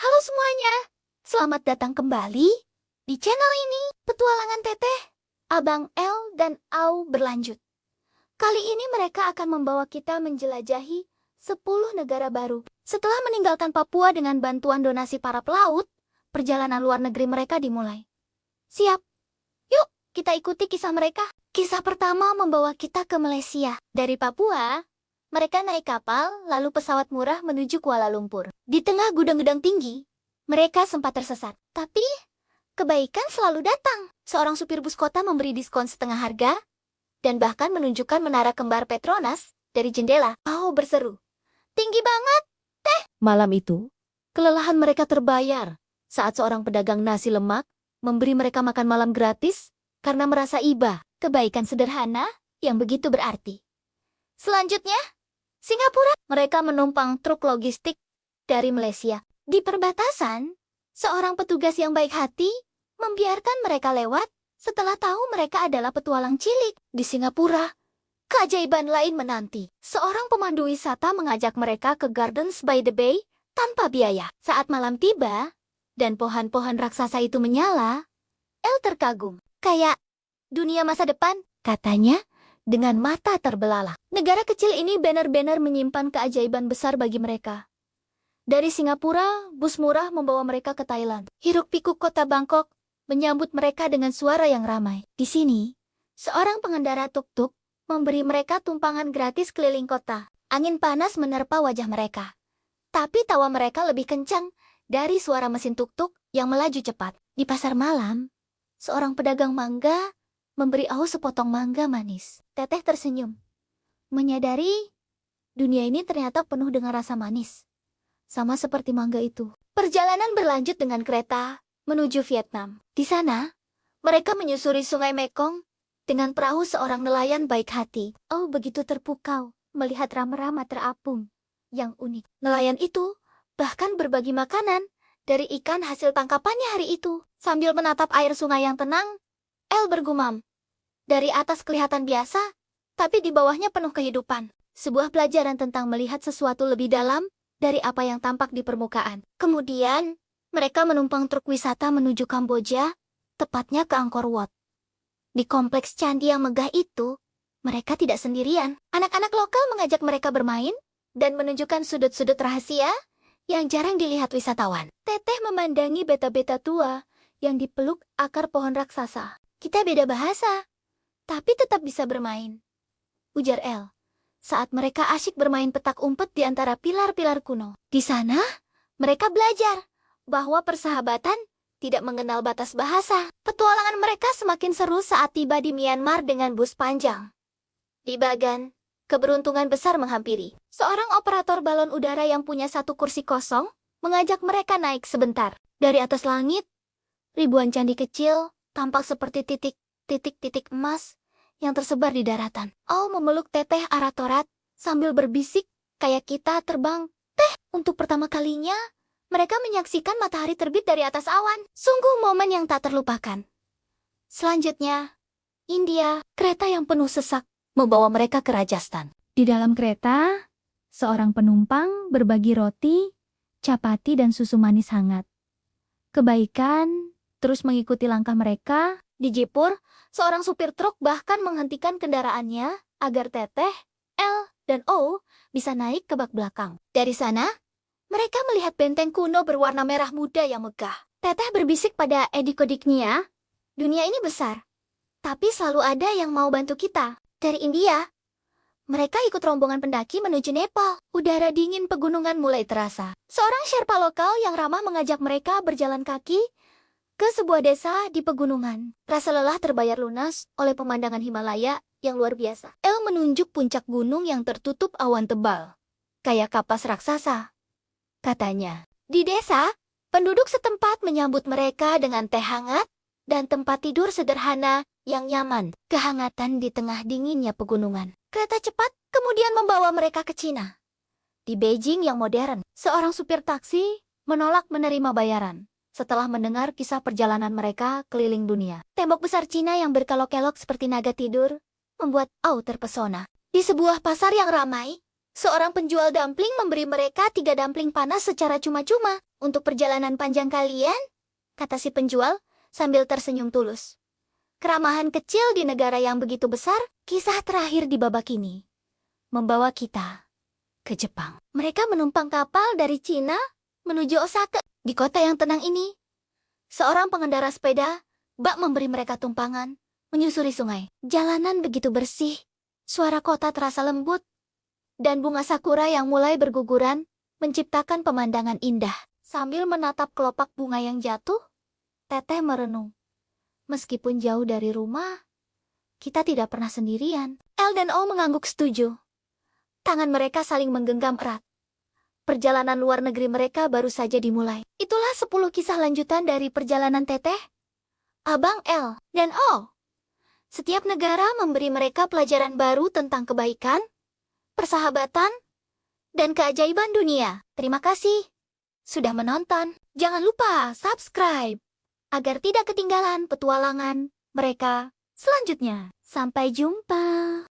Halo semuanya, selamat datang kembali di channel ini. Petualangan Teteh, Abang L dan Au berlanjut. Kali ini mereka akan membawa kita menjelajahi 10 negara baru. Setelah meninggalkan Papua dengan bantuan donasi para pelaut, perjalanan luar negeri mereka dimulai. Siap? Yuk, kita ikuti kisah mereka. Kisah pertama membawa kita ke Malaysia. Dari Papua, mereka naik kapal, lalu pesawat murah menuju Kuala Lumpur. Di tengah gudang-gudang tinggi, mereka sempat tersesat. Tapi, kebaikan selalu datang. Seorang supir bus kota memberi diskon setengah harga, dan bahkan menunjukkan menara kembar Petronas dari jendela. Oh, berseru. Tinggi banget, Teh! Malam itu, kelelahan mereka terbayar saat seorang pedagang nasi lemak memberi mereka makan malam gratis karena merasa iba. Kebaikan sederhana yang begitu berarti. Selanjutnya, Singapura. Mereka menumpang truk logistik dari Malaysia. Di perbatasan, seorang petugas yang baik hati membiarkan mereka lewat setelah tahu mereka adalah petualang cilik. Di Singapura, keajaiban lain menanti. Seorang pemandu wisata mengajak mereka ke Gardens by the Bay tanpa biaya. Saat malam tiba, dan pohon-pohon raksasa itu menyala, El terkagum. Kayak dunia masa depan, katanya, dengan mata terbelalak. Negara kecil ini benar-benar menyimpan keajaiban besar bagi mereka. Dari Singapura, bus murah membawa mereka ke Thailand. Hiruk-pikuk kota Bangkok menyambut mereka dengan suara yang ramai. Di sini, seorang pengendara tuk-tuk memberi mereka tumpangan gratis keliling kota. Angin panas menerpa wajah mereka. Tapi tawa mereka lebih kencang dari suara mesin tuk-tuk yang melaju cepat. Di pasar malam, seorang pedagang mangga memberi Au sepotong mangga manis. Teteh tersenyum, menyadari dunia ini ternyata penuh dengan rasa manis. Sama seperti mangga itu. Perjalanan berlanjut dengan kereta menuju Vietnam. Di sana, mereka menyusuri sungai Mekong dengan perahu seorang nelayan baik hati. Au begitu terpukau melihat rama-rama terapung yang unik. Nelayan itu bahkan berbagi makanan dari ikan hasil tangkapannya hari itu. Sambil menatap air sungai yang tenang, El bergumam. Dari atas kelihatan biasa, tapi di bawahnya penuh kehidupan. Sebuah pelajaran tentang melihat sesuatu lebih dalam dari apa yang tampak di permukaan. Kemudian, mereka menumpang truk wisata menuju Kamboja, tepatnya ke Angkor Wat. Di kompleks candi yang megah itu, mereka tidak sendirian. Anak-anak lokal mengajak mereka bermain dan menunjukkan sudut-sudut rahasia yang jarang dilihat wisatawan. Teteh memandangi beta-beta tua yang dipeluk akar pohon raksasa. Kita beda bahasa, tapi tetap bisa bermain, ujar El, saat mereka asyik bermain petak umpet di antara pilar-pilar kuno. Di sana, mereka belajar bahwa persahabatan tidak mengenal batas bahasa. Petualangan mereka semakin seru saat tiba di Myanmar dengan bus panjang. Di Bagan, keberuntungan besar menghampiri. Seorang operator balon udara yang punya satu kursi kosong mengajak mereka naik sebentar. Dari atas langit, ribuan candi kecil tampak seperti titik-titik emas yang tersebar di daratan. Au memeluk Teteh Aratorat sambil berbisik, kayak kita terbang. Teh, untuk pertama kalinya, mereka menyaksikan matahari terbit dari atas awan. Sungguh momen yang tak terlupakan. Selanjutnya, India, kereta yang penuh sesak membawa mereka ke Rajasthan. Di dalam kereta, seorang penumpang berbagi roti, capati, dan susu manis hangat. Kebaikan terus mengikuti langkah mereka. Di Jipur, seorang supir truk bahkan menghentikan kendaraannya agar Teteh, El, dan O bisa naik ke bak belakang. Dari sana, mereka melihat benteng kuno berwarna merah muda yang megah. Teteh berbisik pada adik-adiknya, dunia ini besar, tapi selalu ada yang mau bantu kita. Dari India, mereka ikut rombongan pendaki menuju Nepal. Udara dingin pegunungan mulai terasa. Seorang Sherpa lokal yang ramah mengajak mereka berjalan kaki ke sebuah desa di pegunungan. Rasa lelah terbayar lunas oleh pemandangan Himalaya yang luar biasa. El menunjuk puncak gunung yang tertutup awan tebal, kayak kapas raksasa. Katanya, di desa, penduduk setempat menyambut mereka dengan teh hangat dan tempat tidur sederhana yang nyaman. Kehangatan di tengah dinginnya pegunungan. Kereta cepat kemudian membawa mereka ke Cina. Di Beijing yang modern, seorang supir taksi menolak menerima bayaran setelah mendengar kisah perjalanan mereka keliling dunia. Tembok besar Cina yang berkelok-kelok seperti naga tidur membuat Au terpesona. Di sebuah pasar yang ramai, seorang penjual dumpling memberi mereka 3 dumpling panas secara cuma-cuma. Untuk perjalanan panjang kalian, kata si penjual sambil tersenyum tulus. Keramahan kecil di negara yang begitu besar, kisah terakhir di babak ini membawa kita ke Jepang. Mereka menumpang kapal dari Cina menuju Osaka. Di kota yang tenang ini, seorang pengendara sepeda bak memberi mereka tumpangan menyusuri sungai. Jalanan begitu bersih, suara kota terasa lembut, dan bunga sakura yang mulai berguguran menciptakan pemandangan indah. Sambil menatap kelopak bunga yang jatuh, Teteh merenung. Meskipun jauh dari rumah, kita tidak pernah sendirian. El dan O mengangguk setuju. Tangan mereka saling menggenggam erat. Perjalanan luar negeri mereka baru saja dimulai. Itulah 10 kisah lanjutan dari perjalanan Teteh, Abang El, dan O. Setiap negara memberi mereka pelajaran baru tentang kebaikan, persahabatan, dan keajaiban dunia. Terima kasih sudah menonton. Jangan lupa subscribe agar tidak ketinggalan petualangan mereka selanjutnya. Sampai jumpa.